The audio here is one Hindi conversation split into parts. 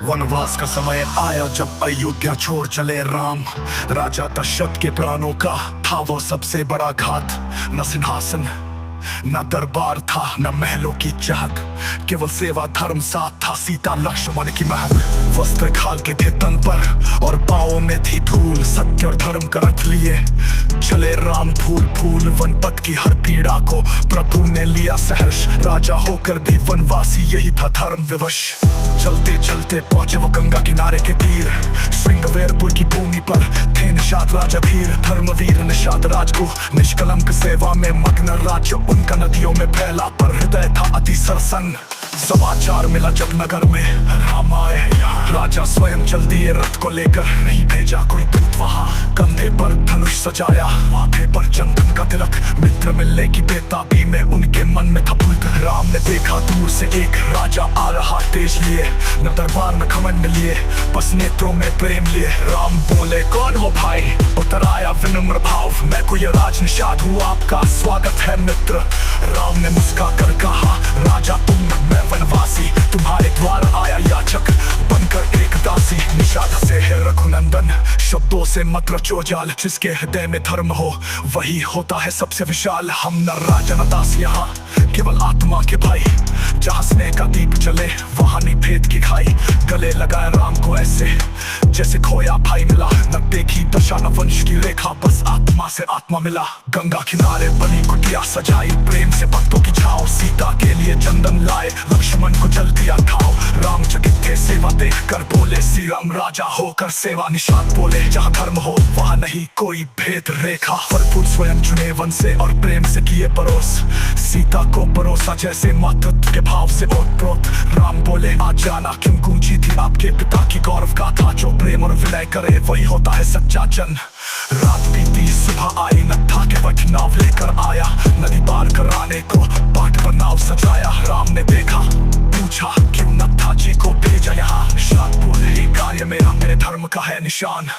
वनवास का समय आया जब अयोध्या छोड़ चले राम। राजा दशरथ के प्राणों का था वो सबसे बड़ा घात। न सिंहासन न दरबार था, न महलों की चाहत, केवल सेवा धर्म साथ था। सीता लक्ष्मण की महक, वस्त्र खाल के थे तन पर और पाँवों में थी धूल। सत्य और धर्म का रथ लिए चले राम फूल फूल। वनपथ की हर पीड़ा को प्रभु ने लिया सहर्ष। राजा होकर भी वनवासी यही था धर्म विवश। चलते चलते पहुंचे वो गंगा किनारे के तीर। श्रृंगवेरपुर की भूमि पर थे निषाद राजा धीर। धर्मवीर निषाद राज को निष्कलंक सेवा में मग्न राज्य उनका नदियों में फैला, पर हृदय था अति सरसन। समाचार मिला जब नगर में राम आए यहाँ। राजा स्वयं चल दिए रथ को लेकर, नहीं भेजा कोई दूत वहाँ। कंधे पर धनुष सजाया, माथे पर चंदन का तिलक। मित्र मिलने की बेताबी में उनके मन में था भूत। राम ने देखा दूर से एक राजा आ रहा तेज लिए। न दरबार न घमंड लिए, बस नेत्रों में प्रेम लिए। राम बोले कौन हो भाई, उतर आया विनम्र भाव। मैं कोई राज निषाद हूँ, आपका स्वागत है मित्र। राम ने मुस्का कर कहा राजा तुम, मैं वनवासी, तुम्हारे द्वार आया याचक बनकर एक दासी। निषाद से है रघुनंदन, शब्दों से मत रचो जाल। जिसके हृदय में धर्म हो वही होता है सबसे विशाल। हम न राजा न दास यहाँ, केवल आत्मा के भाई। जहाँ स्नेह का दीप चले वहाँ नहीं भेद की खाई। गले लगाया राम को ऐसे जैसे खोया भाई मिला। न देखी दशा न वंश की रेखा, बस आत्मा से आत्मा मिला। गंगा किनारे बनी कुटिया सजाई, प्रेम से भक्तों की छाव। सीता के लिए चंदन लाए, लक्ष्मण को जल दिया ठाव। राम चकित थे सेवा देख कर बोले श्री राम राजा होकर सेवा। निषाद बोले जहाँ धर्म हो वहाँ नहीं कोई भेद रेखा। फल फूल स्वयं चुने वन से और प्रेम से किए परोस। सीता को परोसा जैसे मातृत्व के भाव से ओतप्रोत। राम बोले आ जाना, क्यों गूंजी थी आपके पिता की गौरव गाथा। जो प्रेम और विनय करे वही होता है सच्चा जन। रात बीती सुबह आई, नत्था के वट नाव लेकर आया। नदी पार कराने को पाट पर नाव सजाया। राम ने देखा पूछा क्यों नत्था जी को भेजा यहाँ। निषाद बोले ये कार्य मेरा, मेरे धर्म का है निशान।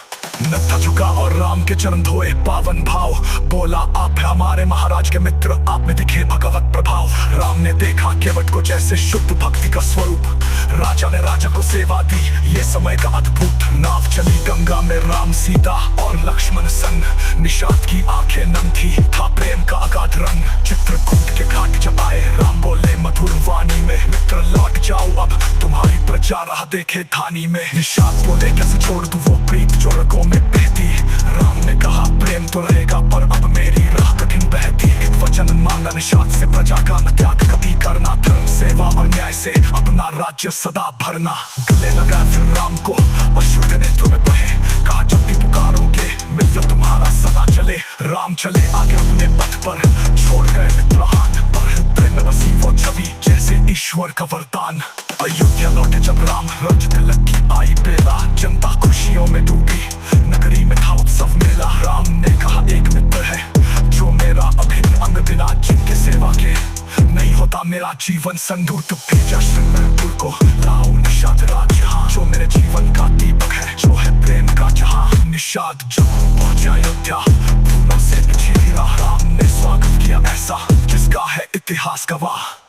नत्था झुका और राम के चरण धोए पावन भाव। बोला आप है हमारे महाराज के मित्र, आप में दिखे भगवत प्रभाव। राम ने देखा केवट को जैसे शुद्ध भक्ति का स्वरूप। राजा ने राजा को सेवा दी, ये समय का अद्भुत। नाव चली गंगा में राम सीता और लक्ष्मण संग। निषाद की आंखें नम थी, था प्रेम का अगाध रंग। चित्रकूट के घाट जब आए राम बोले मधुर वाणी में, मित्र लौट जाओ अब तुम्हारी प्रजा राह देखे धानी में। निषाद बोले कैसे छोड़ दूं वो प्रीत जो रगों में बहती। राम ने कहा प्रेम तो रहेगा पर अब मेरी राह कठिन बहती। एक वचन मांगा निषाद से, प्रजा का न त्याग कभी करना। धर्म सेवा और न्याय से अपना राज्य सदा भरना। गले लगा फिर राम को अश्रु नेत्रों में बहे, कहा जब भी पुकारोगे मित्र तुम्हारा सदा चले। राम चले आगे अपने पथ पर, छोड़ गए मित्रहान। पर हृदय में बसी वो छवि जैसे ईश्वर का वरदान। अयोध्या लौटे जब राम, रज तिलक की आई बेला। जनता खुशियों में डूबी, नगरी में था उत्सव मेला। राम ने कहा एक मित्र है जो मेरा अभिन्न अंग, बिना जिनके सेवा के नहीं होता मेरा जीवन। संदूत भेजा श्रृंगवेरपुर को, लाओ निषाद राज यहाँ। जो मेरे जीवन का दीपक है, जो है प्रेम का जहाँ। निषाद जब पहुंचा अयोध्या, फूलों से बिछी राह। राम ने स्वागत किया ऐसा जिसका है इतिहास गवाह।